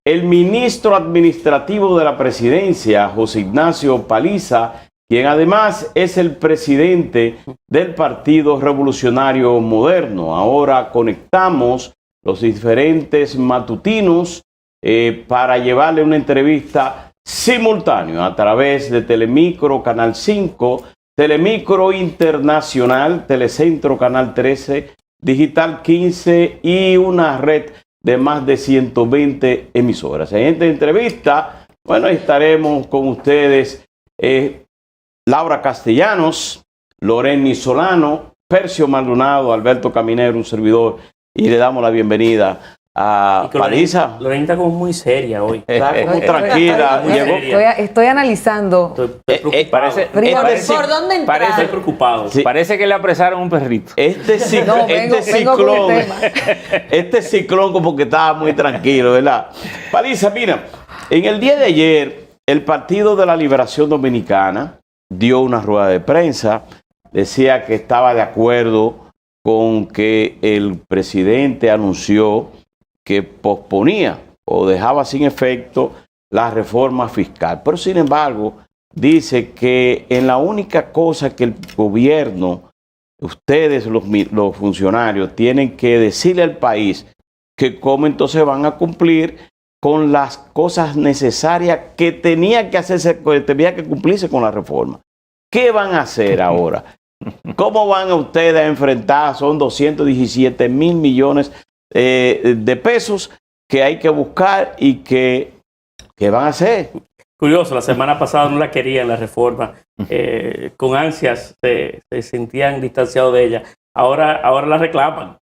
el ministro administrativo de la presidencia, José Ignacio Paliza, quien además es el presidente del Partido Revolucionario Moderno. Ahora conectamos los diferentes matutinos para llevarle una entrevista simultánea a través de Telemicro Canal 5, Telemicro Internacional, Telecentro Canal 13, Digital 15 y una red de más de 120 emisoras. En esta entrevista, bueno, estaremos con ustedes Laura Castellanos, Loreni Solano, Percio Maldonado, Alberto Caminero, un servidor, y le damos la bienvenida a Paliza. Loreni está como muy seria hoy. Está como tranquila. Estoy analizando. Estoy preocupado. ¿Por dónde entrar? Estoy preocupado. Sí. Parece que le apresaron un perrito. Este ciclón como que estaba muy tranquilo, ¿verdad? Paliza, mira, en el día de ayer, el Partido de la Liberación Dominicana dio una rueda de prensa, decía que estaba de acuerdo con que el presidente anunció que posponía o dejaba sin efecto la reforma fiscal. Pero sin embargo, dice que en la única cosa que el gobierno, ustedes los funcionarios, tienen que decirle al país que cómo entonces van a cumplir con las cosas necesarias que tenía que hacerse, que tenía que cumplirse con la reforma. ¿Qué van a hacer ahora? ¿Cómo van a ustedes a enfrentar? Son 217 mil millones de pesos que hay que buscar y que van a hacer. Curioso, la semana pasada no la querían la reforma, con ansias se sentían distanciados de ella, ahora la reclaman.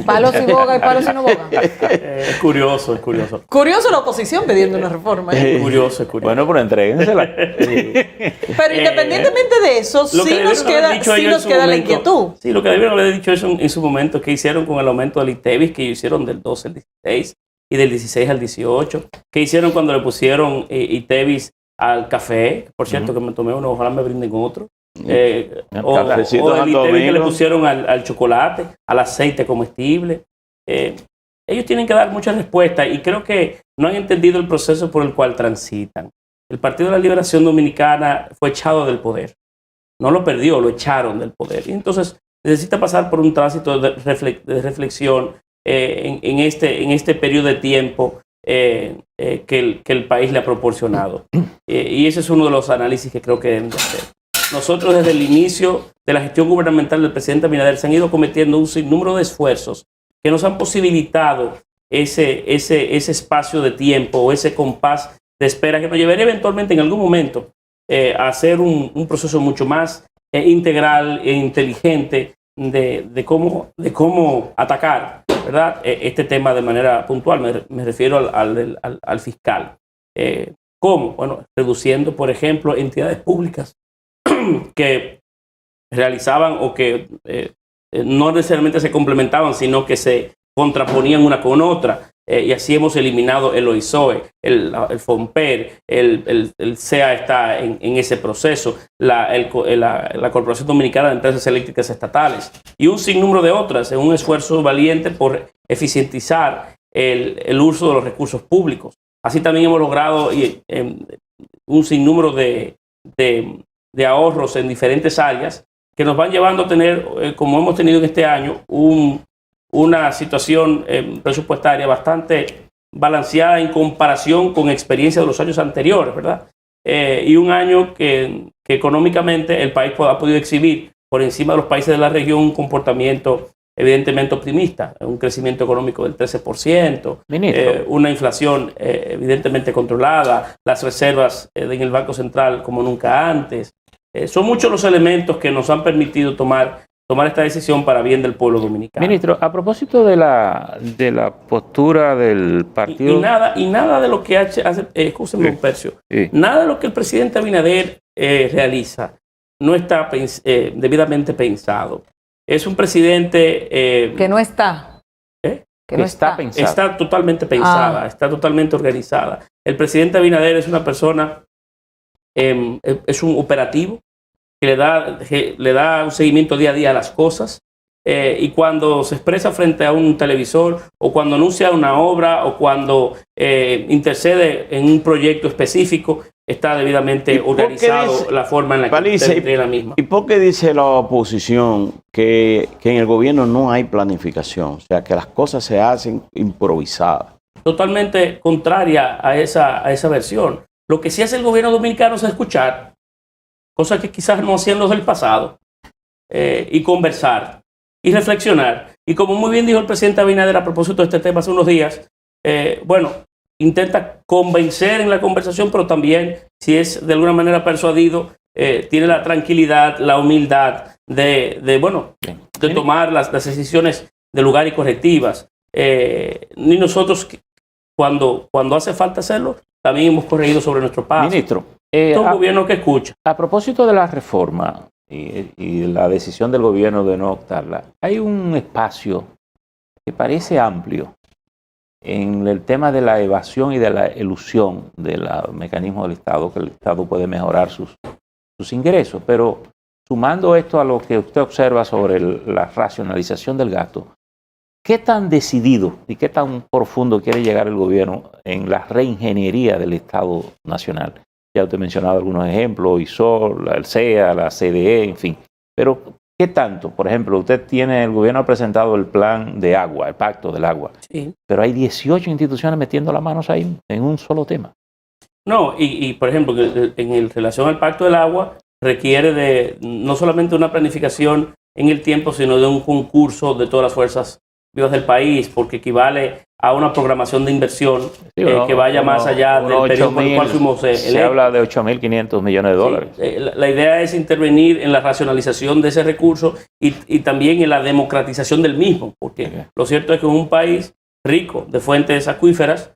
Palos y boga y palos y no boga. Es curioso, es curioso. Curioso la oposición pidiendo una reforma. Curioso, es curioso. Bueno, pero entréguensela. Pero independientemente de eso, sí nos queda la inquietud. Sí, lo que debieron haber dicho eso en su momento, que hicieron con el aumento del ITEVIS, que hicieron del 12 al 16 y del 16 al 18, que hicieron cuando le pusieron ITEVIS al café, por cierto que me tomé uno, ojalá me brinden otro. O el ITEVIS que le pusieron al chocolate, al aceite comestible. Ellos tienen que dar muchas respuestas y creo que no han entendido el proceso por el cual transitan. El Partido de la Liberación Dominicana fue echado del poder. No lo perdió, lo echaron del poder. Y entonces necesita pasar por un tránsito de reflexión en este periodo de tiempo que el país le ha proporcionado. Y ese es uno de los análisis que creo que deben de hacer. Nosotros desde el inicio de la gestión gubernamental del presidente Abinader se han ido cometiendo un sinnúmero de esfuerzos que nos han posibilitado ese espacio de tiempo o ese compás de espera que nos llevaría eventualmente en algún momento a hacer un proceso mucho más integral e inteligente de cómo atacar, ¿verdad? Este tema de manera puntual. Me refiero al fiscal. ¿Cómo? Bueno, reduciendo, por ejemplo, entidades públicas que realizaban o que no necesariamente se complementaban, sino que se contraponían una con otra. Y así hemos eliminado el OISOE, el FOMPER, el CEA está en ese proceso, la Corporación Dominicana de Empresas Eléctricas Estatales y un sinnúmero de otras, en un esfuerzo valiente por eficientizar el uso de los recursos públicos. Así también hemos logrado un sinnúmero de ahorros en diferentes áreas que nos van llevando a tener, como hemos tenido en este año, una situación presupuestaria bastante balanceada en comparación con experiencia de los años anteriores, ¿verdad? Y un año que económicamente el país ha podido exhibir por encima de los países de la región un comportamiento evidentemente optimista, un crecimiento económico del 13%, una inflación evidentemente controlada, las reservas en el Banco Central como nunca antes. Son muchos los elementos que nos han permitido tomar esta decisión para bien del pueblo dominicano. Ministro, a propósito de la postura del partido... Y nada de lo que hace, escúcheme un Percio, nada de lo que el presidente Abinader realiza no está debidamente pensado. Es un presidente... que no está. Que no está pensada. Está totalmente pensada, está totalmente organizada. El presidente Abinader es una persona, es un operativo que le da un seguimiento día a día a las cosas, y cuando se expresa frente a un televisor, o cuando anuncia una obra, o cuando intercede en un proyecto específico, está debidamente organizado la forma en la que tendría la misma. ¿Y por qué dice la oposición que en el gobierno no hay planificación? O sea, que las cosas se hacen improvisadas. Totalmente contraria a esa versión. Lo que sí hace el gobierno dominicano es escuchar, cosas que quizás no hacían los del pasado, y conversar y reflexionar. Y como muy bien dijo el presidente Abinader a propósito de este tema hace unos días, intenta convencer en la conversación, pero también, si es de alguna manera persuadido, tiene la tranquilidad, la humildad de tomar las decisiones de lugar y correctivas. Ni nosotros, cuando hace falta hacerlo, también hemos corregido sobre nuestro paso. Ministro, es un gobierno que escucha. A propósito de la reforma y la decisión del gobierno de no optarla, hay un espacio que parece amplio en el tema de la evasión y de la elusión del mecanismo del Estado, que el Estado puede mejorar sus ingresos. Pero sumando esto a lo que usted observa sobre la racionalización del gasto, ¿qué tan decidido y qué tan profundo quiere llegar el gobierno en la reingeniería del Estado Nacional? Ya usted ha mencionado algunos ejemplos, ISOR, el CEA, la CDE, en fin. Pero, ¿qué tanto? Por ejemplo, el gobierno ha presentado el plan de agua, el pacto del agua. Sí. Pero hay 18 instituciones metiendo las manos ahí en un solo tema. No, y por ejemplo, en relación al pacto del agua, requiere de no solamente una planificación en el tiempo, sino de un concurso de todas las fuerzas vivas del país, porque equivale a una programación de inversión que vaya más allá del periodo por el cual fuimos electos. Se habla de 8.500 millones de dólares. Sí, la idea es intervenir en la racionalización de ese recurso y también en la democratización del mismo, porque lo cierto es que en un país rico de fuentes acuíferas,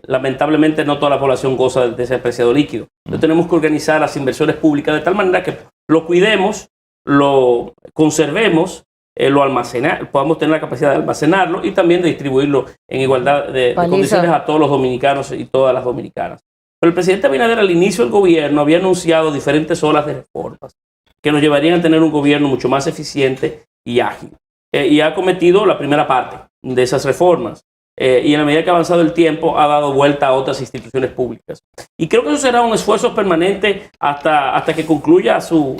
lamentablemente no toda la población goza de ese preciado líquido. Entonces tenemos que organizar las inversiones públicas de tal manera que lo cuidemos, lo conservemos, lo almacenar, podamos tener la capacidad de almacenarlo y también de distribuirlo en igualdad de condiciones a todos los dominicanos y todas las dominicanas. Pero el presidente Abinader, al inicio del gobierno, había anunciado diferentes olas de reformas que nos llevarían a tener un gobierno mucho más eficiente y ágil. Y ha cometido la primera parte de esas reformas. Y en la medida que ha avanzado el tiempo, ha dado vuelta a otras instituciones públicas. Y creo que eso será un esfuerzo permanente hasta que concluya su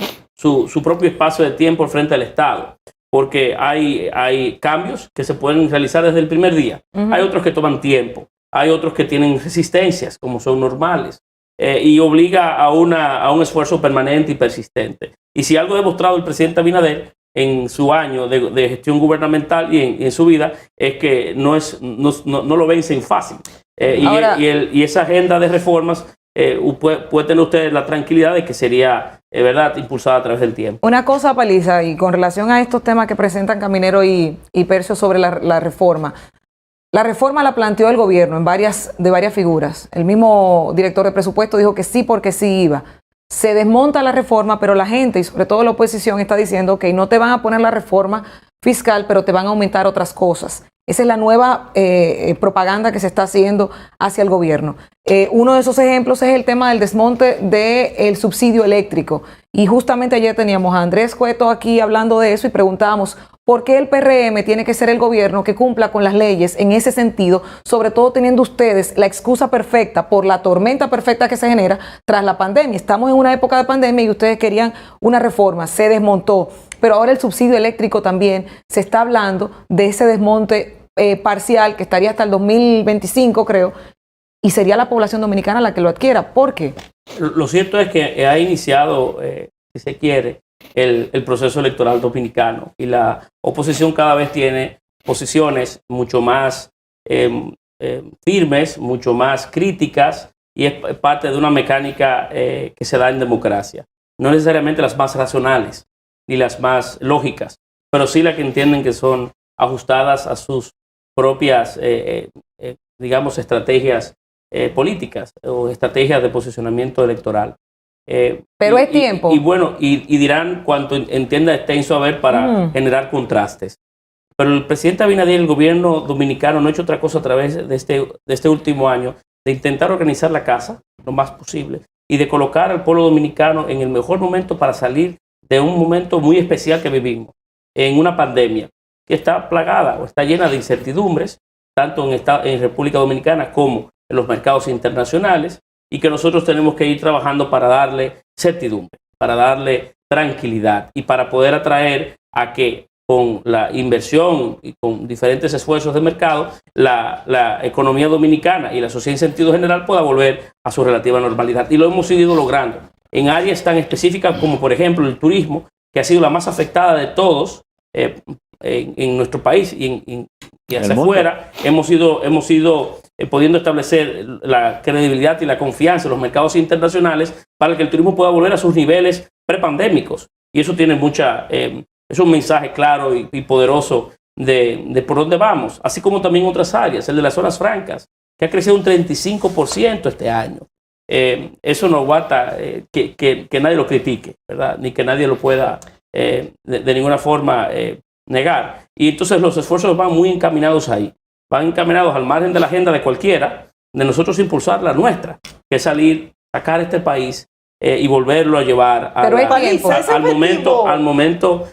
propio espacio de tiempo frente al Estado. Porque hay cambios que se pueden realizar desde el primer día. Hay otros que toman tiempo. Hay otros que tienen resistencias, como son normales. Y obliga a un esfuerzo permanente y persistente. Y si algo ha demostrado el presidente Abinader en su año de gestión gubernamental y en su vida, es que no lo vencen fácil. Y esa agenda de reformas puede tener usted la tranquilidad de que sería verdad impulsada a través del tiempo. Una cosa, Paliza, y con relación a estos temas que presentan Caminero y Percio sobre la reforma. La reforma la planteó el gobierno de varias figuras. El mismo director de presupuesto dijo que sí porque sí iba. Se desmonta la reforma, pero la gente y sobre todo la oposición está diciendo que no te van a poner la reforma fiscal, pero te van a aumentar otras cosas. Esa es la nueva propaganda que se está haciendo hacia el gobierno. Uno de esos ejemplos es el tema del desmonte del subsidio eléctrico. Y justamente ayer teníamos a Andrés Cueto aquí hablando de eso y preguntábamos por qué el PRM tiene que ser el gobierno que cumpla con las leyes en ese sentido, sobre todo teniendo ustedes la excusa perfecta por la tormenta perfecta que se genera tras la pandemia. Estamos en una época de pandemia y ustedes querían una reforma, se desmontó. Pero ahora el subsidio eléctrico también se está hablando de ese desmonte parcial que estaría hasta el 2025, creo, y sería la población dominicana la que lo adquiera. ¿Por qué? Lo cierto es que ha iniciado, si se quiere, el proceso electoral dominicano y la oposición cada vez tiene posiciones mucho más firmes, mucho más críticas y es parte de una mecánica que se da en democracia. No necesariamente las más racionales ni las más lógicas, pero sí las que entienden que son ajustadas a sus propias, digamos, estrategias políticas o estrategias de posicionamiento electoral. Pero es tiempo. Y dirán cuanto entienda extenso a ver para generar contrastes. Pero el presidente Abinader y el gobierno dominicano no ha hecho otra cosa a través de este último año de intentar organizar la casa lo más posible y de colocar al pueblo dominicano en el mejor momento para salir de un momento muy especial que vivimos. en una pandemia que está plagada o está llena de incertidumbres, tanto en República Dominicana como en los mercados internacionales, y que nosotros tenemos que ir trabajando para darle certidumbre, para darle tranquilidad y para poder atraer a que con la inversión y con diferentes esfuerzos de mercado, la economía dominicana y la sociedad en sentido general pueda volver a su relativa normalidad. Y lo hemos ido logrando en áreas tan específicas como, por ejemplo, el turismo, que ha sido la más afectada de todos en nuestro país y hacia afuera. Hemos ido pudiendo establecer la credibilidad y la confianza en los mercados internacionales para que el turismo pueda volver a sus niveles prepandémicos. Y eso tiene es un mensaje claro y poderoso de por dónde vamos, así como también otras áreas, el de las zonas francas, que ha crecido un 35% este año. Eso no aguanta que nadie lo critique, ¿verdad? Ni que nadie lo pueda de ninguna forma negar. Y entonces los esfuerzos van muy encaminados ahí, van encaminados al margen de la agenda de cualquiera, de nosotros impulsar la nuestra, que es sacar este país y volverlo a llevar al momento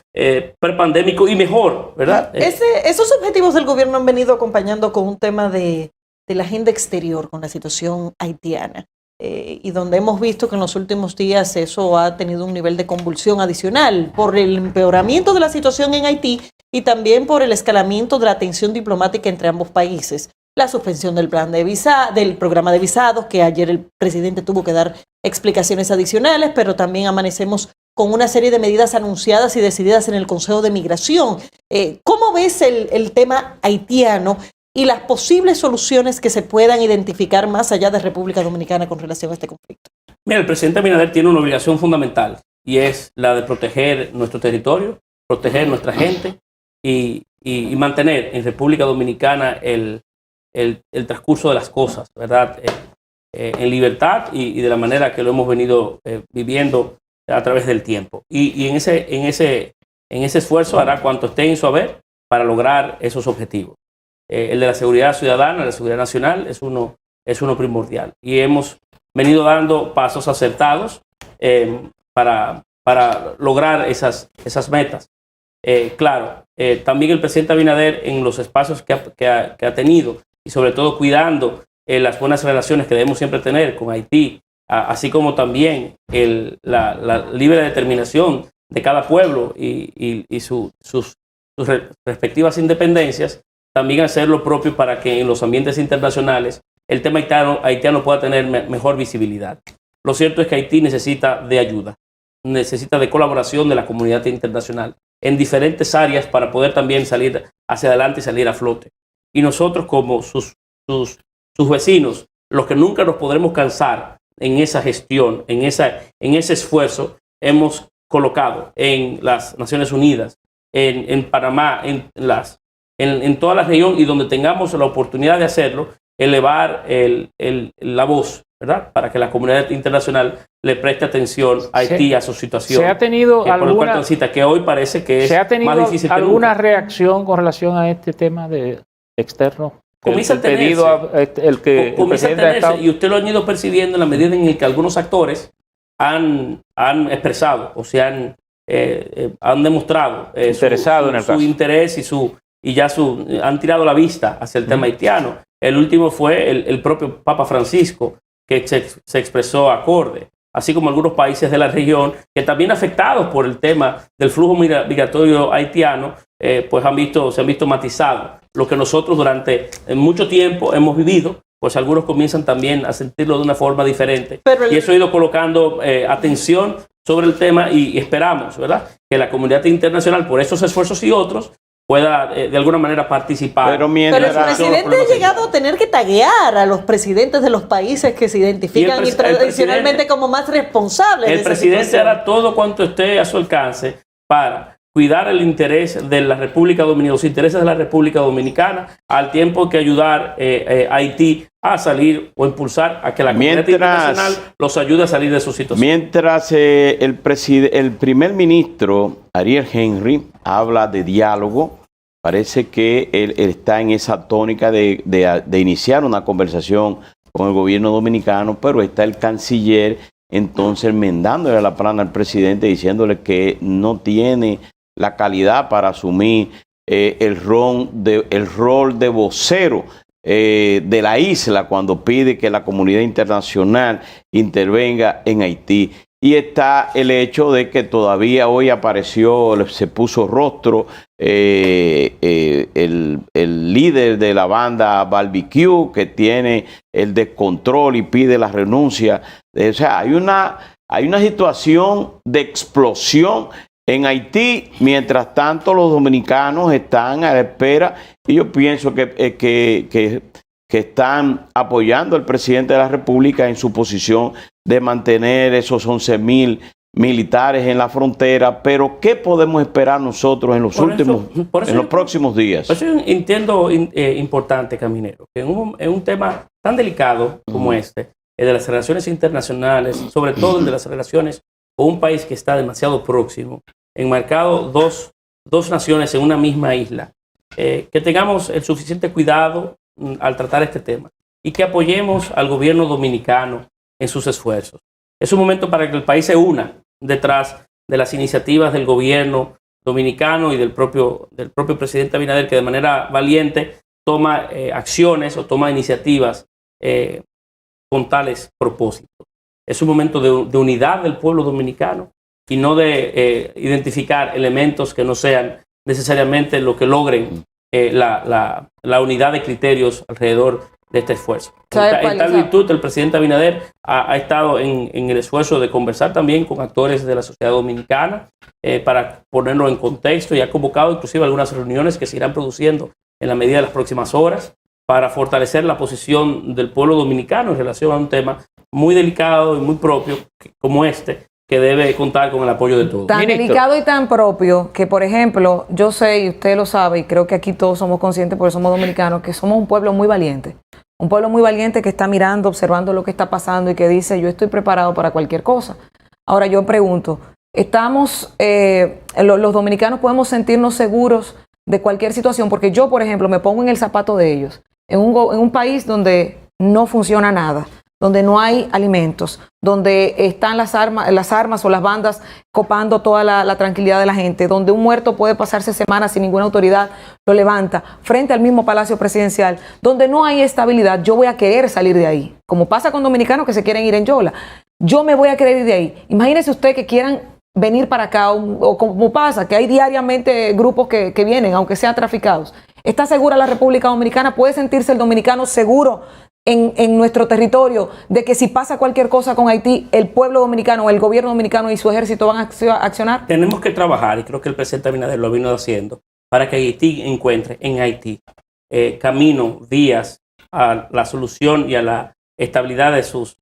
prepandémico y mejor, ¿verdad? Esos objetivos del gobierno han venido acompañando con un tema de la agenda exterior, con la situación haitiana, y donde hemos visto que en los últimos días eso ha tenido un nivel de convulsión adicional por el empeoramiento de la situación en Haití y también por el escalamiento de la tensión diplomática entre ambos países. La suspensión del del programa de visados, que ayer el presidente tuvo que dar explicaciones adicionales, pero también amanecemos con una serie de medidas anunciadas y decididas en el Consejo de Migración. ¿Cómo ves el tema haitiano y las posibles soluciones que se puedan identificar más allá de República Dominicana con relación a este conflicto? Mira, el presidente Abinader tiene una obligación fundamental y es la de proteger nuestro territorio, proteger nuestra gente y mantener en República Dominicana el transcurso de las cosas, ¿verdad? En libertad y de la manera que lo hemos venido viviendo a través del tiempo. Y en ese esfuerzo hará cuanto esté en su haber para lograr esos objetivos. El de la seguridad ciudadana, la seguridad nacional, es uno primordial. Y hemos venido dando pasos acertados para lograr esas metas. Claro, también el presidente Abinader, en los espacios que ha tenido, y sobre todo cuidando las buenas relaciones que debemos siempre tener con Haití, así como también la libre determinación de cada pueblo y sus respectivas independencias, también hacer lo propio para que en los ambientes internacionales el tema haitiano pueda tener mejor visibilidad. Lo cierto es que Haití necesita de ayuda, necesita de colaboración de la comunidad internacional en diferentes áreas para poder también salir hacia adelante y salir a flote. Y nosotros, como sus vecinos, los que nunca nos podremos cansar en esa gestión, en ese esfuerzo, hemos colocado en las Naciones Unidas, en Panamá, en toda la región, y donde tengamos la oportunidad de hacerlo, elevar la voz, ¿verdad? Para que la comunidad internacional le preste atención a Haití, a su situación. ¿Se ha tenido que hoy parece que es más difícil que alguna nunca. reacción con relación a este tema externo? Comienza a tenerse, y usted lo han ido percibiendo en la medida en que algunos actores han expresado o se han demostrado su interés han tirado la vista hacia el tema haitiano. El último fue el propio Papa Francisco, que se expresó acorde, así como algunos países de la región que también afectados por el tema del flujo migratorio haitiano, pues se han visto matizados. Lo que nosotros durante mucho tiempo hemos vivido, pues algunos comienzan también a sentirlo de una forma diferente. Y eso ha ido colocando atención sobre el tema y esperamos, ¿verdad?, que la comunidad internacional, por esos esfuerzos y otros, pueda de alguna manera participar. Pero el presidente ha llegado a tener que taguear a los presidentes de los países que se identifican tradicionalmente como más responsables. El presidente hará todo cuanto esté a su alcance para cuidar el interés de la República Dominicana, los intereses de la República Dominicana, al tiempo que ayudar a Haití a salir o impulsar a que la comunidad internacional los ayude a salir de su situación. Mientras el primer ministro Ariel Henry habla de diálogo, parece que él está en esa tónica de iniciar una conversación con el gobierno dominicano, pero está el canciller entonces enmendándole la plana al presidente, diciéndole que no tiene la calidad para asumir el rol de vocero de la isla cuando pide que la comunidad internacional intervenga en Haití. Y está el hecho de que todavía hoy se puso rostro el líder de la banda Barbecue, que tiene el descontrol y pide la renuncia. O sea, hay una situación de explosión en Haití. Mientras tanto, los dominicanos están a la espera, y yo pienso que están apoyando al presidente de la República en su posición de mantener esos 11,000 militares en la frontera. Pero ¿qué podemos esperar nosotros en los próximos días? Por eso yo entiendo importante, Caminero, que en un tema tan delicado como este, el de las relaciones internacionales, sobre todo el de las relaciones con un país que está demasiado próximo, enmarcado dos naciones en una misma isla, que tengamos el suficiente cuidado al tratar este tema y que apoyemos al gobierno dominicano en sus esfuerzos. Es un momento para que el país se una detrás de las iniciativas del gobierno dominicano y del propio presidente Abinader, que de manera valiente toma acciones o toma iniciativas con tales propósitos. Es un momento de unidad del pueblo dominicano y no de identificar elementos que no sean necesariamente lo que logren la unidad de criterios alrededor de este esfuerzo. En tal virtud, el presidente Abinader ha estado en el esfuerzo de conversar también con actores de la sociedad dominicana para ponerlo en contexto, y ha convocado inclusive algunas reuniones que se irán produciendo en la medida de las próximas horas para fortalecer la posición del pueblo dominicano en relación a un tema muy delicado y muy propio como este, que debe contar con el apoyo de todos. Tan delicado y tan propio que, por ejemplo, yo sé, y usted lo sabe, y creo que aquí todos somos conscientes porque somos dominicanos, que somos un pueblo muy valiente. Un pueblo muy valiente que está mirando, observando lo que está pasando y que dice, yo estoy preparado para cualquier cosa. Ahora yo pregunto, los dominicanos podemos sentirnos seguros de cualquier situación, porque yo, por ejemplo, me pongo en el zapato de ellos, en un país donde no funciona nada, donde no hay alimentos, donde están las armas o las bandas copando toda la tranquilidad de la gente, donde un muerto puede pasarse semanas sin ninguna autoridad lo levanta, frente al mismo Palacio Presidencial, donde no hay estabilidad. Yo voy a querer salir de ahí, como pasa con dominicanos que se quieren ir en yola. Yo me voy a querer ir de ahí. Imagínese usted que quieran venir para acá, o como pasa, que hay diariamente grupos que vienen, aunque sean traficados. ¿Está segura la República Dominicana? ¿Puede sentirse el dominicano seguro en nuestro territorio de que si pasa cualquier cosa con Haití, el pueblo dominicano, el gobierno dominicano y su ejército van a accionar? Tenemos que trabajar, y creo que el presidente Abinader lo vino haciendo, para que Haití encuentre en Haití camino, vías a la solución y a la estabilidad de sus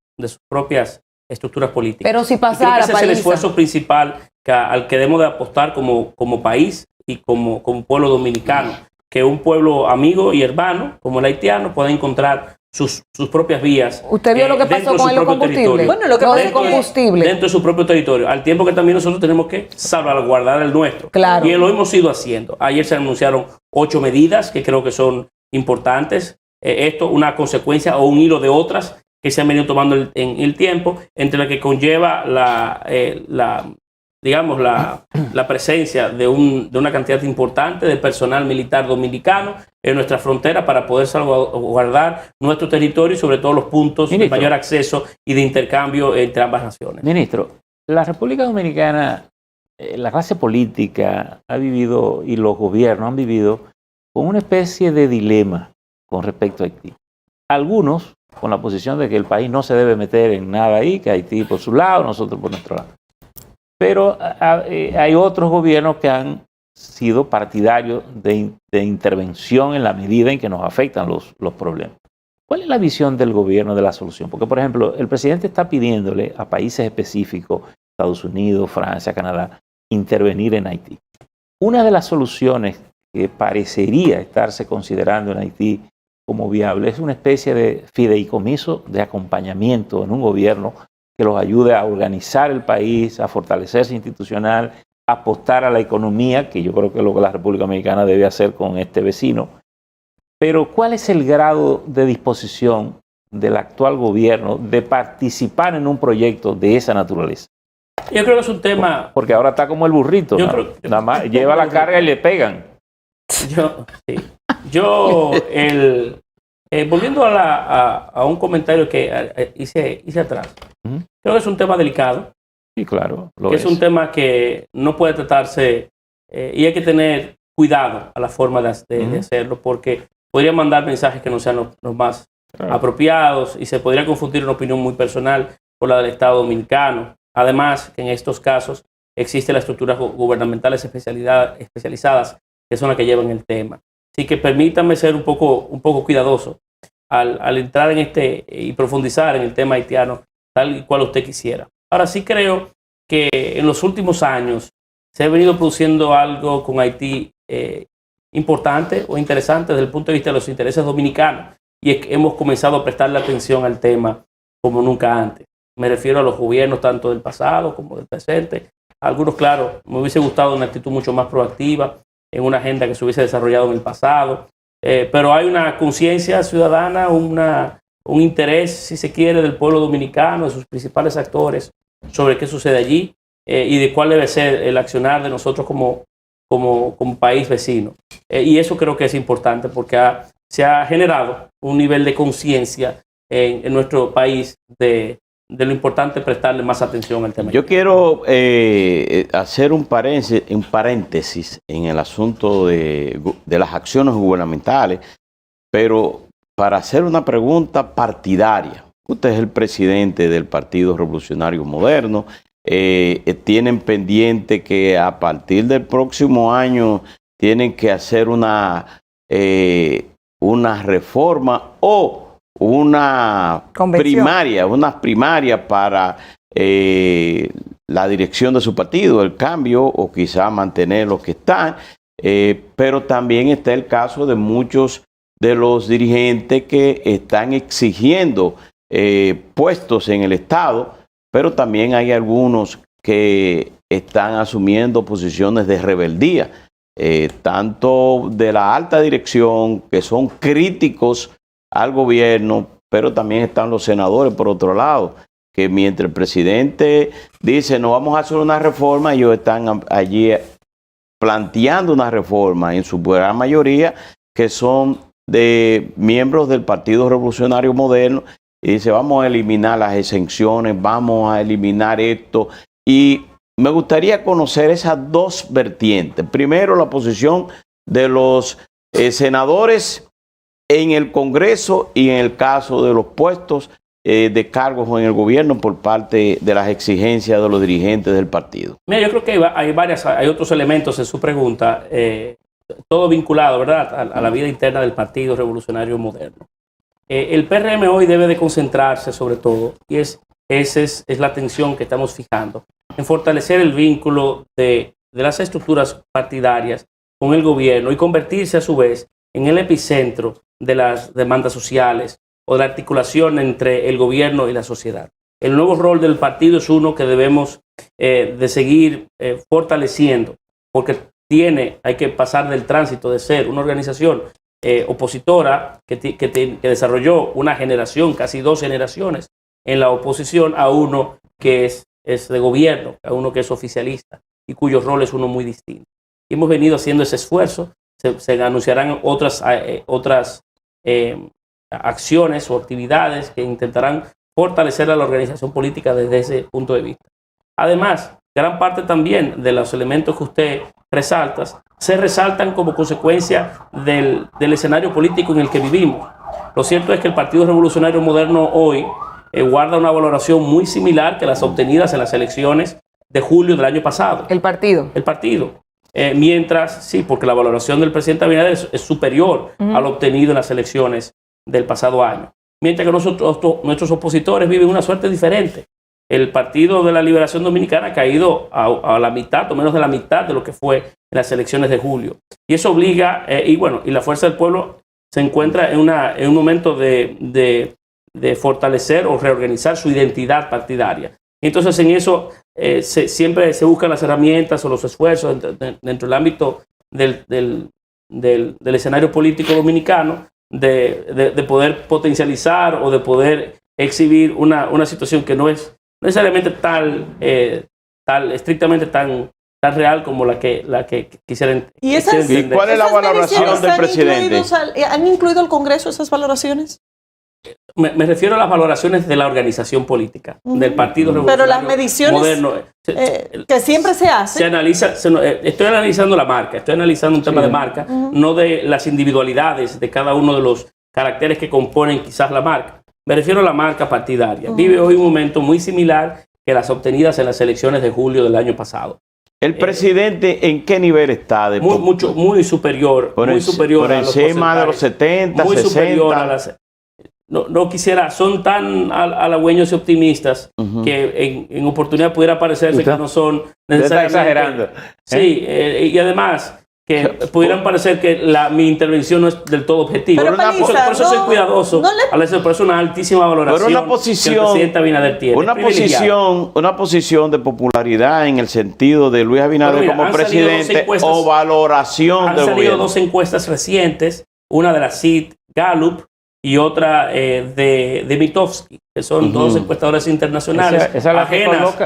propias estructuras políticas. Pero si pasara, ese es el esfuerzo principal al que debemos de apostar como país y como pueblo dominicano, que un pueblo amigo y hermano como el haitiano pueda encontrar sus propias vías. ¿Usted vio lo que pasó con el combustible? Bueno, lo que pasa es combustible dentro de su propio territorio, al tiempo que también nosotros tenemos que salvaguardar el nuestro. Claro. Y lo hemos ido haciendo. Ayer se anunciaron 8 medidas que creo que son importantes. Esto una consecuencia o un hilo de otras que se han venido tomando en el tiempo, entre la que conlleva la presencia de una cantidad importante de personal militar dominicano en nuestra frontera para poder salvaguardar nuestro territorio y sobre todo los puntos de mayor acceso y de intercambio entre ambas naciones. Ministro, la República Dominicana, la clase política ha vivido y los gobiernos han vivido con una especie de dilema con respecto a Haití. Algunos con la posición de que el país no se debe meter en nada ahí, que Haití por su lado, nosotros por nuestro lado. Pero hay otros gobiernos que han sido partidarios de intervención en la medida en que nos afectan los problemas. ¿Cuál es la visión del gobierno de la solución? Porque, por ejemplo, el presidente está pidiéndole a países específicos, Estados Unidos, Francia, Canadá, intervenir en Haití. Una de las soluciones que parecería estarse considerando en Haití como viable es una especie de fideicomiso de acompañamiento en un gobierno que los ayude a organizar el país, a fortalecerse institucional, a apostar a la economía, que yo creo que es lo que la República Dominicana debe hacer con este vecino. Pero ¿cuál es el grado de disposición del actual gobierno de participar en un proyecto de esa naturaleza? Yo creo que es un tema. Porque ahora está como el burrito. Yo ¿no? creo- Nada más lleva la carga y le pegan. Sí. Volviendo a un comentario que hice atrás, Ujú. creo que es un tema delicado, Sí, claro. Lo que es un tema que no puede tratarse y hay que tener cuidado a la forma de hacerlo, porque podría mandar mensajes que no sean los más Claro. apropiados y se podría confundir una opinión muy personal por la del Estado Dominicano. Además, que en estos casos existen las estructuras gubernamentales especializadas que son las que llevan el tema. Así que permítame ser un poco cuidadoso al entrar en y profundizar en el tema haitiano tal y cual usted quisiera. Ahora sí creo que en los últimos años se ha venido produciendo algo con Haití importante o interesante desde el punto de vista de los intereses dominicanos y es que hemos comenzado a prestarle atención al tema como nunca antes. Me refiero a los gobiernos tanto del pasado como del presente. Algunos, claro, me hubiese gustado una actitud mucho más proactiva en una agenda que se hubiese desarrollado en el pasado, pero hay una conciencia ciudadana, un interés, si se quiere, del pueblo dominicano, de sus principales actores, sobre qué sucede allí y de cuál debe ser el accionar de nosotros como país vecino. Y eso creo que es importante porque se ha generado un nivel de conciencia en nuestro país de lo importante prestarle más atención al tema. Yo quiero hacer un paréntesis en el asunto de las acciones gubernamentales, pero para hacer una pregunta partidaria. Usted es el presidente del Partido Revolucionario Moderno. Tienen pendiente que a partir del próximo año tienen que hacer una reforma o una primaria para la dirección de su partido, el cambio o quizá mantener los que están, pero también está el caso de muchos de los dirigentes que están exigiendo puestos en el Estado, pero también hay algunos que están asumiendo posiciones de rebeldía, tanto de la alta dirección, que son críticos al gobierno, pero también están los senadores por otro lado, que mientras el presidente dice no vamos a hacer una reforma, ellos están allí planteando una reforma en su gran mayoría, que son de miembros del Partido Revolucionario Moderno, y dice vamos a eliminar las exenciones, vamos a eliminar esto, y me gustaría conocer esas dos vertientes. Primero, la posición de los senadores en el Congreso y en el caso de los puestos de cargos en el gobierno por parte de las exigencias de los dirigentes del partido. Mira, yo creo que hay otros elementos en su pregunta, todo vinculado, ¿verdad?, a la vida interna del Partido Revolucionario Moderno. El PRM hoy debe de concentrarse sobre todo, y esa es la atención que estamos fijando, en fortalecer el vínculo de las estructuras partidarias con el gobierno y convertirse a su vez en el epicentro de las demandas sociales o de la articulación entre el gobierno y la sociedad. El nuevo rol del partido es uno que debemos de seguir fortaleciendo, porque hay que pasar del tránsito de ser una organización opositora que desarrolló una generación, casi 2 generaciones en la oposición, a uno que es de gobierno, a uno que es oficialista y cuyo rol es uno muy distinto. Y hemos venido haciendo ese esfuerzo. Se anunciarán otras acciones o actividades que intentarán fortalecer a la organización política desde ese punto de vista. Además, gran parte también de los elementos que usted resalta se resaltan como consecuencia del escenario político en el que vivimos. Lo cierto es que el Partido Revolucionario Moderno hoy guarda una valoración muy similar que las obtenidas en las elecciones de julio del año pasado. El partido. El partido. Mientras, sí, porque la valoración del presidente Abinader es superior a lo obtenido en las elecciones del pasado año. Mientras que nuestros opositores viven una suerte diferente. El Partido de la Liberación Dominicana ha caído a la mitad o menos de la mitad de lo que fue en las elecciones de julio. Y eso obliga, y la Fuerza del Pueblo se encuentra en un momento de fortalecer o reorganizar su identidad partidaria. Entonces en eso siempre se buscan las herramientas o los esfuerzos dentro del ámbito del escenario político dominicano de poder potencializar o de poder exhibir una situación que no es necesariamente tal estrictamente tan real como la que quisieran. ¿Y esas, ¿Y cuál es la valoración del presidente? ¿Han incluido al Congreso esas valoraciones? Me refiero a las valoraciones de la organización política, del Partido Revolucionario Pero las mediciones Moderno. que siempre se hacen. Se analiza, estoy analizando la marca, estoy analizando un tema de marca, no de las individualidades de cada uno de los caracteres que componen quizás la marca. Me refiero a la marca partidaria. Vive hoy un momento muy similar que las obtenidas en las elecciones de julio del año pasado. ¿El presidente en qué nivel está? Muy superior. Por muy superior por encima de los 70, muy 60. superior a las... No quisiera, son tan halagüeños y optimistas que en oportunidad pudiera parecerse que no son necesariamente... Está exagerando. Sí, y además que pudieran parecer que mi intervención no es del todo objetiva. Pero, Paliza, por eso soy cuidadoso. Por eso una altísima valoración una posición, que el presidente Abinader tiene. Una posición de popularidad en el sentido de Luis Abinader como presidente o valoración del gobierno. Han salido dos encuestas recientes, una de la CID Gallup y otra de Mitofsky, que son dos encuestadores internacionales. Esa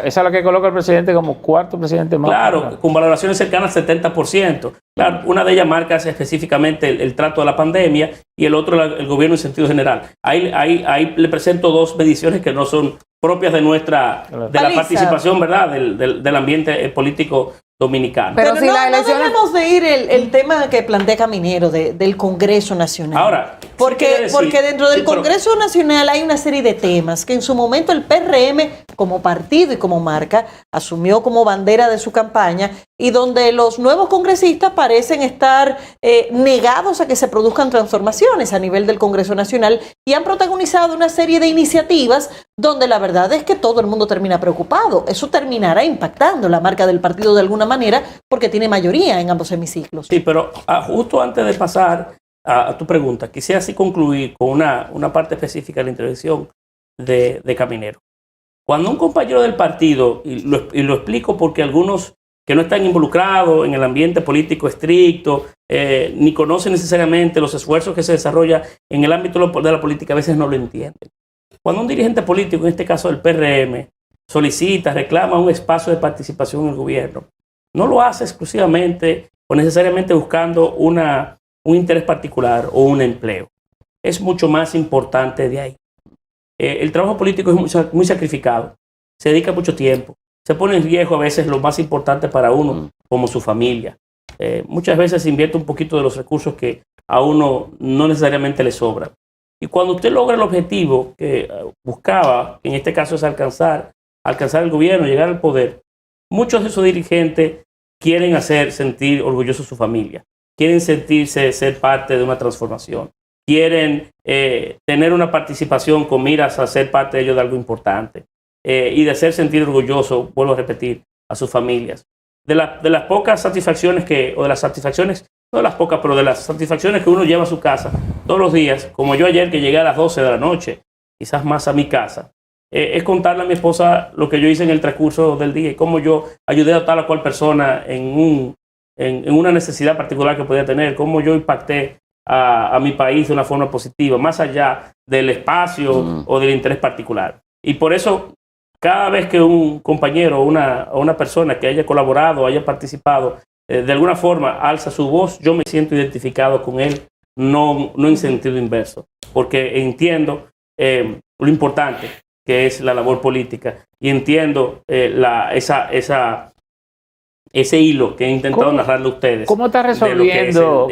es la que coloca al presidente como cuarto presidente más. Claro, con valoraciones cercanas al 70%. Claro, una de ellas marca específicamente el trato de la pandemia y el otro el gobierno en sentido general. Ahí le presento dos mediciones que no son propias de la participación, ¿verdad?, del ambiente político dominicano. Pero si no, las elecciones... no dejemos de ir el tema que plantea Caminero del Congreso Nacional. Ahora, porque dentro del Congreso Nacional hay una serie de temas que en su momento el PRM como partido y como marca asumió como bandera de su campaña y donde los nuevos congresistas parecen estar negados a que se produzcan transformaciones a nivel del Congreso Nacional y han protagonizado una serie de iniciativas donde la verdad es que todo el mundo termina preocupado. Eso terminará impactando la marca del partido de alguna manera porque tiene mayoría en ambos hemiciclos. Sí, pero justo antes de pasar a tu pregunta, quisiera así concluir con una parte específica de la intervención de Caminero. Cuando un compañero del partido, y lo explico porque algunos que no están involucrados en el ambiente político estricto, ni conocen necesariamente los esfuerzos que se desarrollan en el ámbito de la política, a veces no lo entienden. Cuando un dirigente político, en este caso del PRM, solicita, reclama un espacio de participación en el gobierno, no lo hace exclusivamente o necesariamente buscando un interés particular o un empleo. Es mucho más importante de ahí. El trabajo político es muy sacrificado, se dedica mucho tiempo, se pone en riesgo a veces lo más importante para uno, como su familia. Muchas veces se invierte un poquito de los recursos que a uno no necesariamente le sobran. Y cuando usted logra el objetivo que buscaba, en este caso es alcanzar el gobierno, llegar al poder, muchos de esos dirigentes quieren hacer sentir orgulloso a su familia, quieren sentirse ser parte de una transformación, quieren tener una participación con miras a ser parte de ellos de algo importante y de hacer sentir orgulloso, vuelvo a repetir, a sus familias. De las pocas satisfacciones no de las satisfacciones que uno lleva a su casa todos los días, como yo ayer que llegué a las 12 de la noche, quizás más a mi casa, es contarle a mi esposa lo que yo hice en el transcurso del día y cómo yo ayudé a tal o cual persona en una necesidad particular que podía tener, cómo yo impacté a mi país de una forma positiva, más allá del espacio o del interés particular. Y por eso, cada vez que un compañero o una persona que haya colaborado o haya participado de alguna forma alza su voz, yo me siento identificado con él, no en sentido inverso, porque entiendo lo importante que es la labor política y entiendo ese hilo que he intentado narrarle a ustedes. ¿Cómo está resolviendo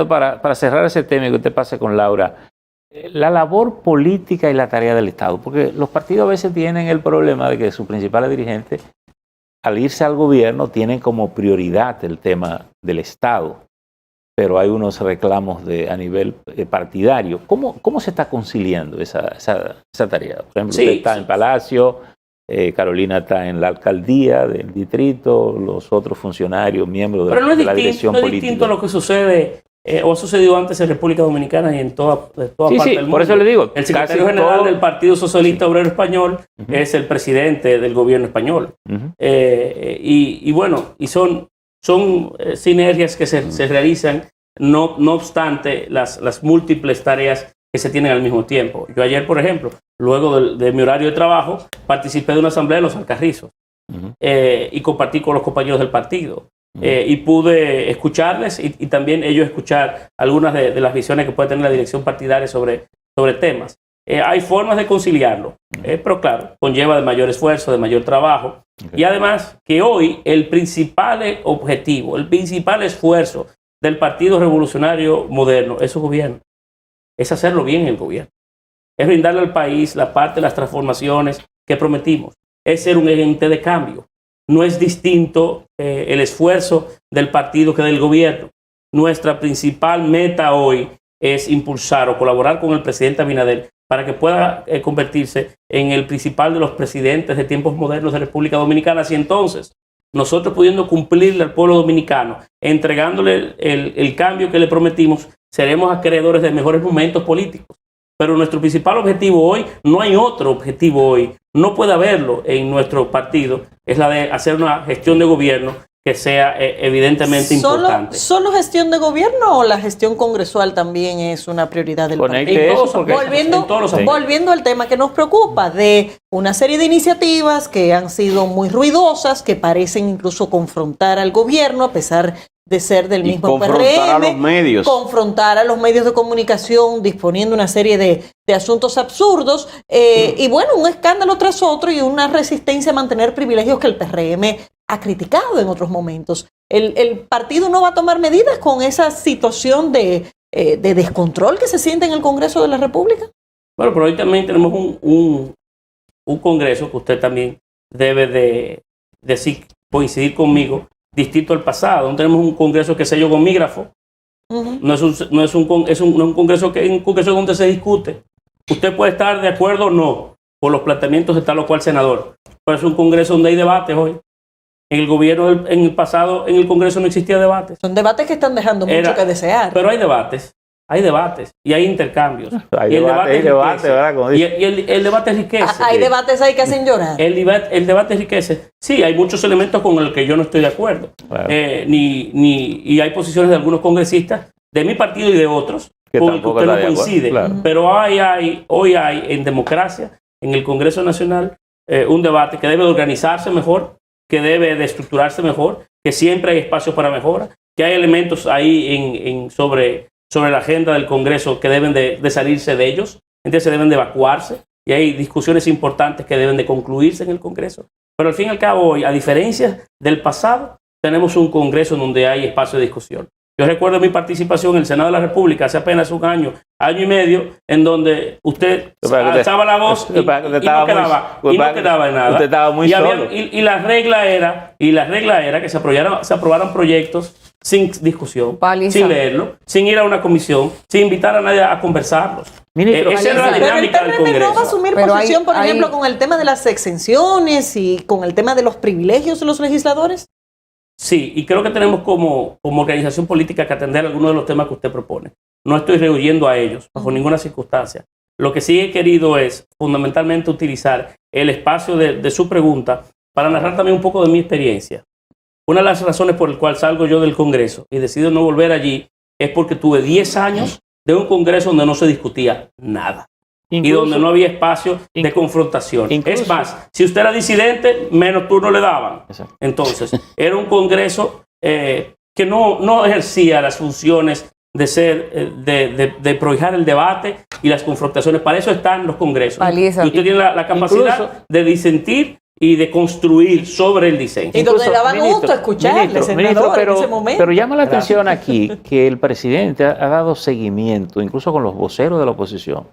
para cerrar ese tema y que usted pase con Laura, la labor política y la tarea del Estado? Porque los partidos a veces tienen el problema de que sus principales dirigentes, al irse al gobierno, tienen como prioridad el tema del Estado, pero hay unos reclamos a nivel partidario. ¿Cómo se está conciliando esa tarea? Por ejemplo, usted está en Palacio, Carolina está en la alcaldía del distrito, los otros funcionarios, miembros de la dirección política. Pero no es distinto a lo que sucede o ha sucedido antes en República Dominicana y en toda parte del mundo. Por eso le digo. El secretario general del Partido Socialista Obrero Español es el presidente del gobierno español. Y bueno, y son sinergias que se realizan, no obstante las múltiples tareas que se tienen al mismo tiempo. Yo ayer, por ejemplo, luego de mi horario de trabajo, participé de una asamblea de los Alcarrizos. y compartir con los compañeros del partido. Y pude escucharles y también ellos escuchar algunas de las visiones que puede tener la dirección partidaria sobre temas. Hay formas de conciliarlo, pero claro, conlleva de mayor esfuerzo, de mayor trabajo. Y además que hoy el principal objetivo, el principal esfuerzo del Partido Revolucionario Moderno es su gobierno. Es hacerlo bien el gobierno. Es brindarle al país la parte de las transformaciones que prometimos. Es ser un agente de cambio. No es distinto el esfuerzo del partido que del gobierno. Nuestra principal meta hoy es impulsar o colaborar con el presidente Abinader para que pueda convertirse en el principal de los presidentes de tiempos modernos de República Dominicana. Así entonces, nosotros pudiendo cumplirle al pueblo dominicano, entregándole el cambio que le prometimos, seremos acreedores de mejores momentos políticos. Pero nuestro principal objetivo hoy, no hay otro objetivo hoy, no puede haberlo en nuestro partido, es la de hacer una gestión de gobierno que sea evidentemente importante. ¿Solo gestión de gobierno o la gestión congresual también es una prioridad del partido? Volviendo al tema que nos preocupa, de una serie de iniciativas que han sido muy ruidosas, que parecen incluso confrontar al gobierno, a pesar de ser del mismo PRM, confrontar a los medios de comunicación disponiendo una serie de asuntos absurdos y bueno, un escándalo tras otro y una resistencia a mantener privilegios que el PRM ha criticado en otros momentos. ¿El partido no va a tomar medidas con esa situación de descontrol que se siente en el Congreso de la República? Bueno, pero hoy también tenemos un Congreso que usted también debe de decir, coincidir conmigo, distinto al pasado. No tenemos un Congreso que sello gomígrafo. No es un Congreso donde se discute. Usted puede estar de acuerdo o no con los planteamientos de tal o cual senador, pero es un Congreso donde hay debates hoy. En el gobierno, en el pasado, en el Congreso no existía debates. Son debates que están dejando mucho que desear. Pero hay debates y hay intercambios. Hay debate, ¿verdad? Y el debate enriquece. Hay debates ahí que hacen llorar. El debate enriquece. Sí, hay muchos elementos con los que yo no estoy de acuerdo. Claro. Y hay posiciones de algunos congresistas, de mi partido y de otros, que con el que usted no coincide. Claro. Pero hoy hay en democracia, en el Congreso Nacional, un debate que debe de organizarse mejor, que debe de estructurarse mejor, que siempre hay espacios para mejora, que hay elementos ahí sobre la agenda del Congreso que deben de salirse de ellos, entonces deben de evacuarse, y hay discusiones importantes que deben de concluirse en el Congreso. Pero al fin y al cabo hoy, a diferencia del pasado, tenemos un Congreso donde hay espacio de discusión. Yo recuerdo mi participación en el Senado de la República hace apenas un año y medio, en donde usted alzaba la voz y no quedaba en nada. Usted estaba muy solo. Y la regla era que se aprobaran proyectos sin discusión, sin leerlo, sin ir a una comisión, sin invitar a nadie a conversarlos. Esa era la dinámica del Congreso. ¿No va a asumir posición, por ejemplo, con el tema de las exenciones y con el tema de los privilegios de los legisladores? Sí, y creo que tenemos como organización política que atender algunos de los temas que usted propone. No estoy rehuyendo a ellos bajo ninguna circunstancia. Lo que sí he querido es fundamentalmente utilizar el espacio de su pregunta para narrar también un poco de mi experiencia. Una de las razones por las cuales salgo yo del Congreso y decido no volver allí es porque tuve 10 años de un Congreso donde no se discutía nada. Y donde no había espacio de confrontación. Es más, si usted era disidente, menos turno le daban. Exacto. Entonces, era un Congreso que no ejercía las funciones de prohijar el debate y las confrontaciones. Para eso están los congresos. Y usted tiene la capacidad de disentir y de construir sobre el diseño. Y donde daban gusto escucharle, senador, en ese momento. Pero llama la atención aquí que el presidente ha dado seguimiento, incluso con los voceros de la oposición,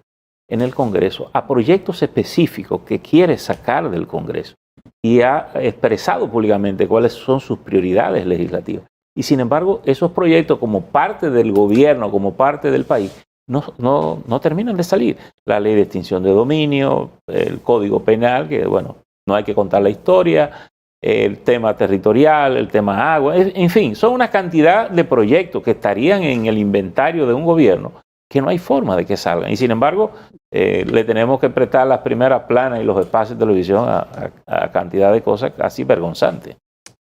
en el Congreso, a proyectos específicos que quiere sacar del Congreso y ha expresado públicamente cuáles son sus prioridades legislativas. Y sin embargo, esos proyectos como parte del gobierno, como parte del país, no terminan de salir. La ley de extinción de dominio, el Código Penal, que bueno, no hay que contar la historia, el tema territorial, el tema agua, en fin, son una cantidad de proyectos que estarían en el inventario de un gobierno que no hay forma de que salgan. Y sin embargo, le tenemos que prestar las primeras planas y los espacios de televisión a cantidad de cosas casi vergonzantes.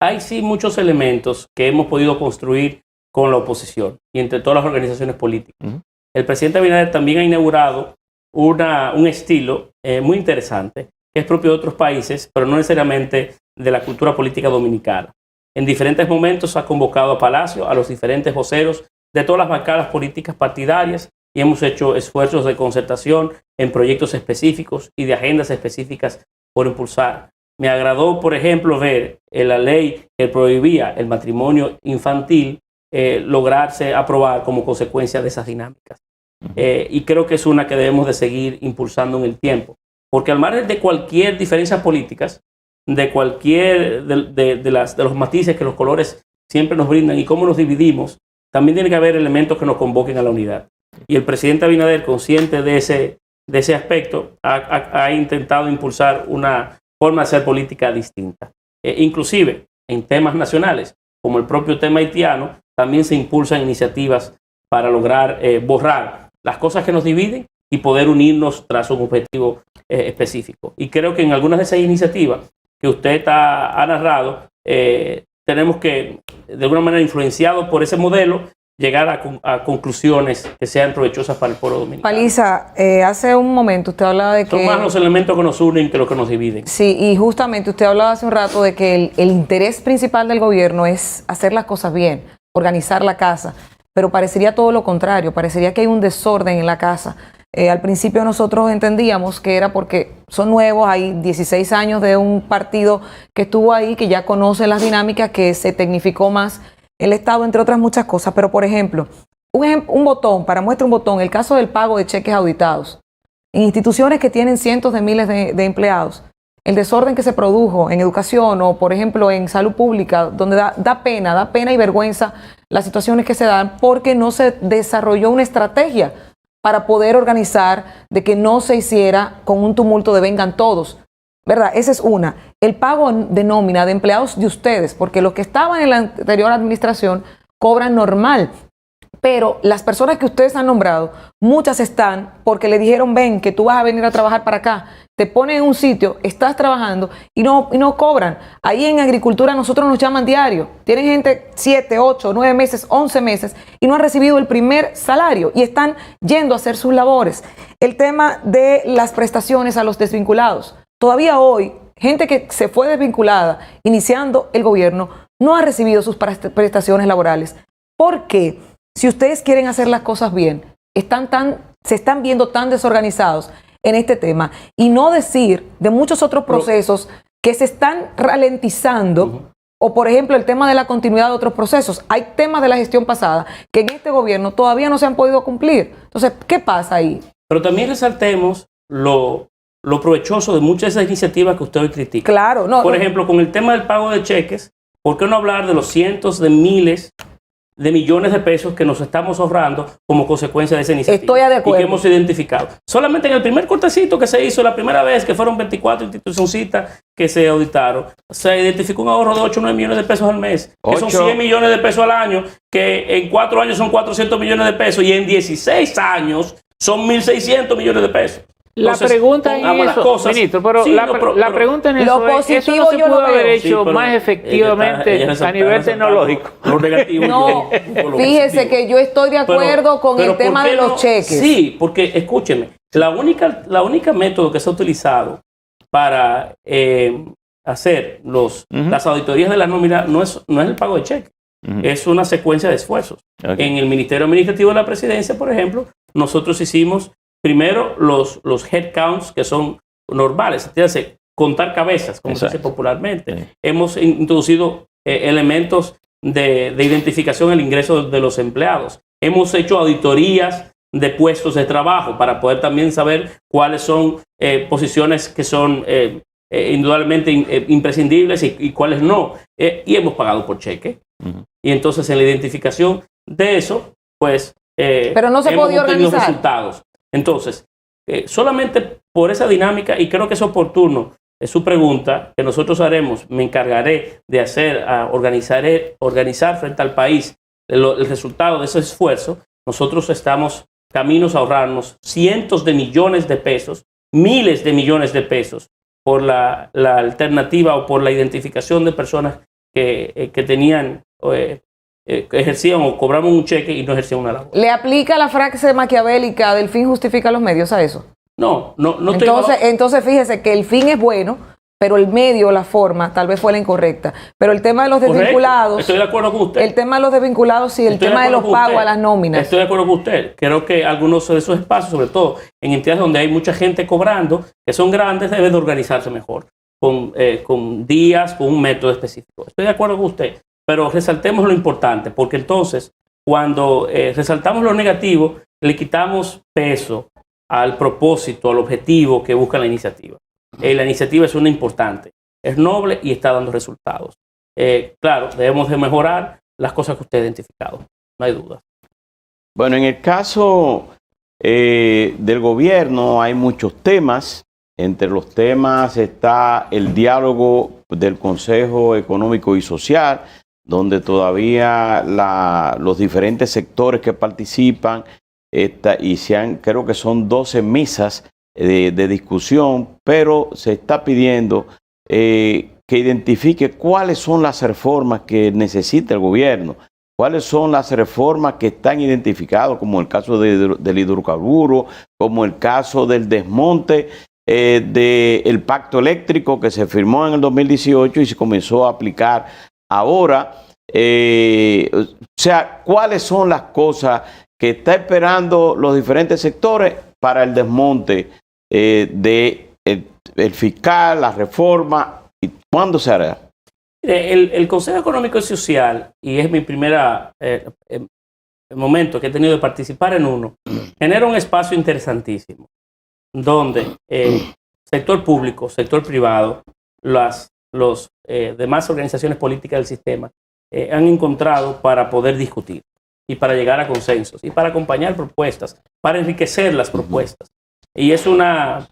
Hay sí muchos elementos que hemos podido construir con la oposición y entre todas las organizaciones políticas. El presidente Abinader también ha inaugurado un estilo muy interesante, que es propio de otros países, pero no necesariamente de la cultura política dominicana. En diferentes momentos ha convocado a Palacio a los diferentes voceros de todas las bancadas políticas partidarias y hemos hecho esfuerzos de concertación en proyectos específicos y de agendas específicas por impulsar. Me agradó, por ejemplo, ver la ley que prohibía el matrimonio infantil lograrse aprobar como consecuencia de esas dinámicas. Y creo que es una que debemos de seguir impulsando en el tiempo, porque al margen de cualquier diferencia políticas, de cualquier de los matices que los colores siempre nos brindan y cómo nos dividimos, también tiene que haber elementos que nos convoquen a la unidad. Y el presidente Abinader, consciente de ese aspecto, ha intentado impulsar una forma de hacer política distinta. Inclusive en temas nacionales, como el propio tema haitiano, también se impulsan iniciativas para lograr borrar las cosas que nos dividen y poder unirnos tras un objetivo específico. Y creo que en algunas de esas iniciativas que usted ha narrado, tenemos que, de alguna manera, influenciados por ese modelo, llegar a conclusiones que sean provechosas para el pueblo dominicano. Paliza, hace un momento usted hablaba de que... Son más los elementos que nos unen que los que nos dividen. Sí, y justamente usted hablaba hace un rato de que el interés principal del gobierno es hacer las cosas bien, organizar la casa, pero parecería todo lo contrario, parecería que hay un desorden en la casa. Al principio nosotros entendíamos que era porque son nuevos, hay 16 años de un partido que estuvo ahí, que ya conoce las dinámicas, que se tecnificó más el Estado, entre otras muchas cosas. Pero, por ejemplo, un botón, para muestra un botón, el caso del pago de cheques auditados. En instituciones que tienen cientos de miles de empleados, el desorden que se produjo en educación o, por ejemplo, en salud pública, donde da pena y vergüenza las situaciones que se dan porque no se desarrolló una estrategia para poder organizar de que no se hiciera con un tumulto de vengan todos, ¿verdad? Esa es una. El pago de nómina de empleados de ustedes, porque los que estaban en la anterior administración cobran normal, pero las personas que ustedes han nombrado, muchas están porque le dijeron, ven, que tú vas a venir a trabajar para acá, te ponen en un sitio, estás trabajando y no cobran. Ahí en agricultura nosotros nos llaman diario. Tienen gente 7, 8, 9 meses, 11 meses y no han recibido el primer salario y están yendo a hacer sus labores. El tema de las prestaciones a los desvinculados. Todavía hoy, gente que se fue desvinculada iniciando el gobierno no ha recibido sus prestaciones laborales. ¿Por qué? Si ustedes quieren hacer las cosas bien, se están viendo tan desorganizados en este tema y no decir de muchos otros procesos que se están ralentizando o, por ejemplo, el tema de la continuidad de otros procesos. Hay temas de la gestión pasada que en este gobierno todavía no se han podido cumplir. Entonces, ¿qué pasa ahí? Pero también resaltemos lo provechoso de muchas de esas iniciativas que usted hoy critica. Claro, no. Por ejemplo, con el tema del pago de cheques, ¿por qué no hablar de los cientos de miles de millones de pesos que nos estamos ahorrando como consecuencia de esa iniciativa? Estoy de acuerdo. Y que hemos identificado. Solamente en el primer cortecito que se hizo la primera vez, que fueron 24 institucioncitas que se auditaron, se identificó un ahorro de 8 o 9 millones de pesos al mes, que son 100 millones de pesos al año, que en 4 años son 400 millones de pesos y en 16 años son 1.600 millones de pesos. Entonces, la pregunta en eso, cosas, ministro, pero sí, la pregunta en eso es, eso no se pudo haber hecho más efectivamente a nivel tecnológico. Lo negativo. No, fíjese que yo estoy de acuerdo con el tema de los cheques. Sí, porque escúcheme, la única método que se ha utilizado para hacer las auditorías de la nómina no es el pago de cheques, es una secuencia de esfuerzos. Okay. En el Ministerio Administrativo de la Presidencia, por ejemplo, nosotros hicimos primero los headcounts que son normales, es decir, contar cabezas, como se dice popularmente. Sí. Hemos introducido elementos de identificación del ingreso de los empleados. Hemos hecho auditorías de puestos de trabajo para poder también saber cuáles son posiciones que son indudablemente imprescindibles y cuáles no. Y hemos pagado por cheque. Y entonces en la identificación de eso, pues pero no se podía organizar resultados. Entonces, solamente por esa dinámica, y creo que es oportuno, es su pregunta, que nosotros haremos, me encargaré de hacer, organizar frente al país el resultado de ese esfuerzo. Nosotros estamos caminos a ahorrarnos cientos de millones de pesos, miles de millones de pesos, por la alternativa o por la identificación de personas que tenían... ejercían o cobraban un cheque y no ejercían una labor. ¿Le aplica la frase maquiavélica del fin justifica los medios a eso? No. Entonces fíjese que el fin es bueno, pero el medio, la forma, tal vez fue la incorrecta. Pero el tema de los Correcto. desvinculados... Estoy de acuerdo con usted. El tema de los desvinculados, sí, el Estoy tema de los acuerdo con pagos usted. a las nóminas. Estoy de acuerdo con usted. Creo que algunos de esos espacios, sobre todo en entidades donde hay mucha gente cobrando, que son grandes, deben de organizarse mejor, con días, con un método específico. Estoy de acuerdo con usted, pero resaltemos lo importante, porque entonces, cuando resaltamos lo negativo, le quitamos peso al propósito, al objetivo que busca la iniciativa. La iniciativa es una importante, es noble y está dando resultados. Claro, debemos de mejorar las cosas que usted ha identificado, no hay duda. Bueno, en el caso del gobierno hay muchos temas. Entre los temas está el diálogo del Consejo Económico y Social, donde todavía los diferentes sectores que participan creo que son 12 mesas de discusión, pero se está pidiendo que identifique cuáles son las reformas que necesita el gobierno, cuáles son las reformas que están identificadas, como el caso del hidrocarburo, como el caso del desmonte del pacto eléctrico que se firmó en el 2018 y se comenzó a aplicar ahora. O sea, cuáles son las cosas que está esperando los diferentes sectores para el desmonte del fiscal, la reforma, y cuándo se hará. El Consejo Económico y Social, y es mi primera momento que he tenido de participar en uno, genera un espacio interesantísimo, donde sector público, sector privado, los demás organizaciones políticas del sistema han encontrado para poder discutir y para llegar a consensos y para acompañar propuestas, para enriquecer las propuestas. Y es una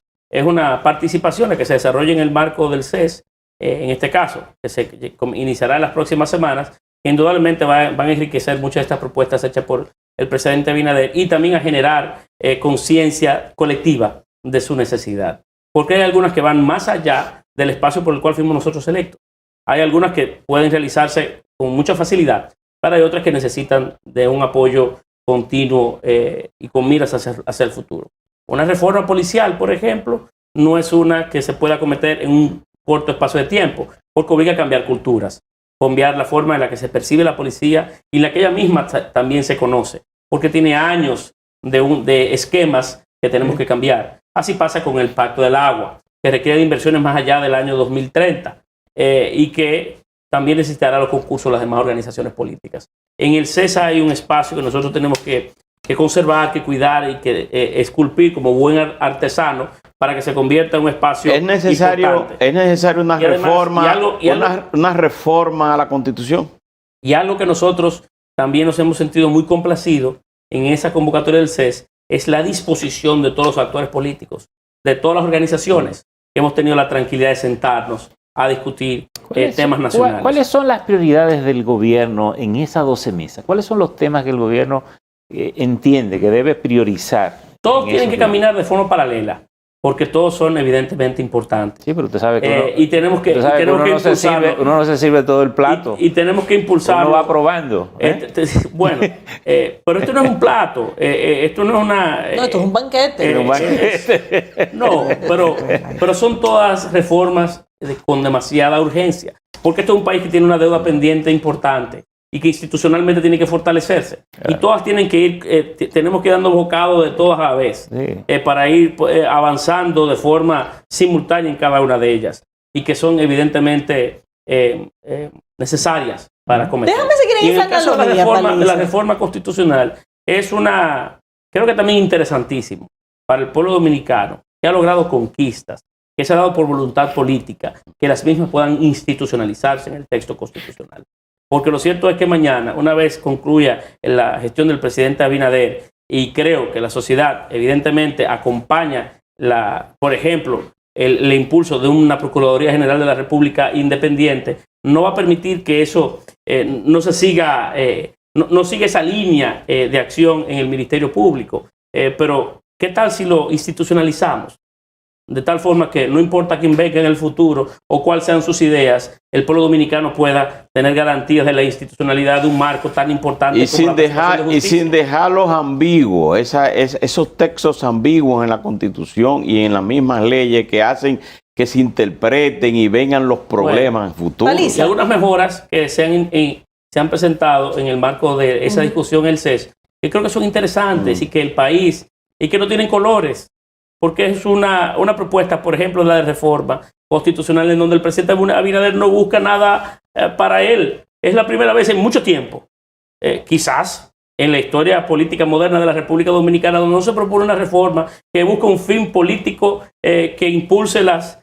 participación que se desarrolla en el marco del CES, en este caso, que se iniciará en las próximas semanas, que indudablemente van a enriquecer muchas de estas propuestas hechas por el presidente Abinader y también a generar conciencia colectiva de su necesidad. Porque hay algunas que van más allá del espacio por el cual fuimos nosotros electos. Hay algunas que pueden realizarse con mucha facilidad, pero hay otras que necesitan de un apoyo continuo y con miras hacia el futuro. Una reforma policial, por ejemplo, no es una que se pueda acometer en un corto espacio de tiempo, porque obliga a cambiar culturas, cambiar la forma en la que se percibe la policía y la que ella misma también se conoce, porque tiene años de esquemas que tenemos que cambiar. Así pasa con el Pacto del Agua, que requiere de inversiones más allá del año 2030 y que también necesitará los concursos de las demás organizaciones políticas. En el CESA hay un espacio que nosotros tenemos que conservar, que cuidar y que esculpir como buen artesano para que se convierta en un espacio importante. Es necesario una reforma, una reforma a la Constitución. Y algo que nosotros también nos hemos sentido muy complacidos en esa convocatoria del CES es la disposición de todos los actores políticos, de todas las organizaciones que hemos tenido la tranquilidad de sentarnos a discutir temas nacionales. ¿Cuáles son las prioridades del gobierno en esas 12 mesas? ¿Cuáles son los temas que el gobierno entiende que debe priorizar? Todos tienen que caminar de forma paralela, porque todos son evidentemente importantes. Sí, pero usted sabe que y tenemos que uno no se sirve todo el plato. Y tenemos que impulsarlo. Uno va probando. Bueno, pero esto no es un plato. Esto no es una... esto es un banquete. No, pero son todas reformas con demasiada urgencia. Porque esto es un país que tiene una deuda pendiente importante y que institucionalmente tiene que fortalecerse. Claro. Y todas tienen que ir, tenemos que ir dando bocado de todas a la vez, para ir avanzando de forma simultánea en cada una de ellas y que son evidentemente necesarias para cometer. Déjame seguir y en el caso de la reforma constitucional es creo que también interesantísimo para el pueblo dominicano, que ha logrado conquistas, que se ha dado por voluntad política, que las mismas puedan institucionalizarse en el texto constitucional. Porque lo cierto es que mañana, una vez concluya la gestión del presidente Abinader, y creo que la sociedad evidentemente acompaña, por ejemplo, el impulso de una Procuraduría General de la República independiente, no va a permitir que eso no siga esa línea de acción en el Ministerio Público. Pero, ¿qué tal si lo institucionalizamos? De tal forma que no importa quién venga en el futuro o cuáles sean sus ideas, el pueblo dominicano pueda tener garantías de la institucionalidad de un marco tan importante. Y sin dejarlos ambiguos, esos textos ambiguos en la Constitución y en las mismas leyes que hacen que se interpreten y vengan los problemas en futuro. Paliza. Y algunas mejoras que se han presentado en el marco de esa discusión en el CES, que creo que son interesantes y que el país, y que no tienen colores, porque es una propuesta, por ejemplo, la de reforma constitucional en donde el presidente Abinader no busca nada para él. Es la primera vez en mucho tiempo, quizás en la historia política moderna de la República Dominicana, donde no se propone una reforma que busca un fin político que impulse las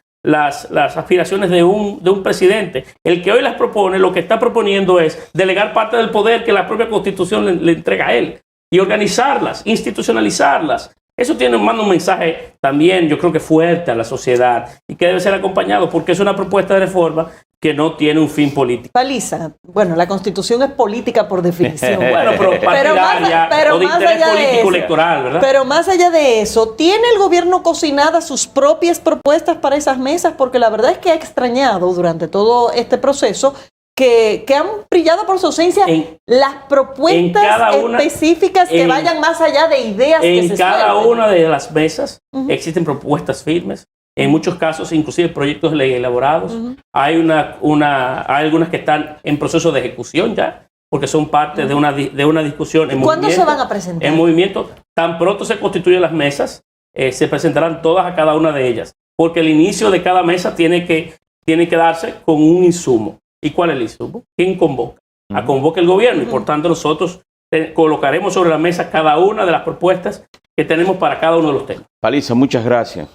aspiraciones de un presidente. El que hoy las propone, lo que está proponiendo es delegar parte del poder que la propia Constitución le entrega a él y organizarlas, institucionalizarlas. Eso manda un mensaje también, yo creo que fuerte a la sociedad y que debe ser acompañado porque es una propuesta de reforma que no tiene un fin político. Paliza, bueno, la Constitución es política por definición. Bueno, pero partidaria o de interés político electoral, ¿verdad? Pero más allá de eso, ¿tiene el gobierno cocinadas sus propias propuestas para esas mesas? Porque la verdad es que ha extrañado durante todo este proceso que han brillado por su ausencia las propuestas específicas que vayan más allá de ideas que se En cada suelten. una de las mesas existen propuestas firmes. En muchos casos, inclusive proyectos de ley elaborados. Hay algunas que están en proceso de ejecución ya, porque son parte de una discusión en ¿Cuándo movimiento. se van a presentar? En movimiento. Tan pronto se constituyen las mesas, se presentarán todas a cada una de ellas, porque el inicio de cada mesa tiene que darse con un insumo. ¿Y cuál es el insumo? ¿Quién convoca? Convoca el gobierno y por tanto nosotros colocaremos sobre la mesa cada una de las propuestas que tenemos para cada uno de los temas. Paliza, muchas gracias.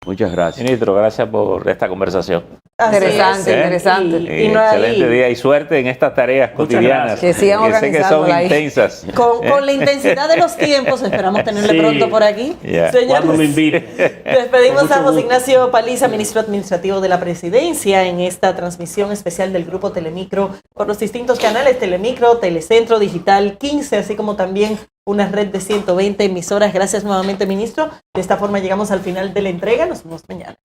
Muchas gracias. Ministro, gracias por esta conversación. Interesante, interesante. Y no excelente hay- día y suerte en estas tareas cotidianas. Que sigan sé que son organizándola ahí. intensas. Con la intensidad de los tiempos, esperamos tenerle Sí. pronto por aquí. Ya. Señores, Cuando me inviten. despedimos Con mucho a José gusto. Ignacio Paliza, ministro administrativo de la Presidencia, en esta transmisión especial del Grupo Telemicro por los distintos canales Telemicro, Telecentro, Digital 15, así como también una red de 120 emisoras. Gracias nuevamente, ministro. De esta forma llegamos al final de la entrega. Nos vemos mañana.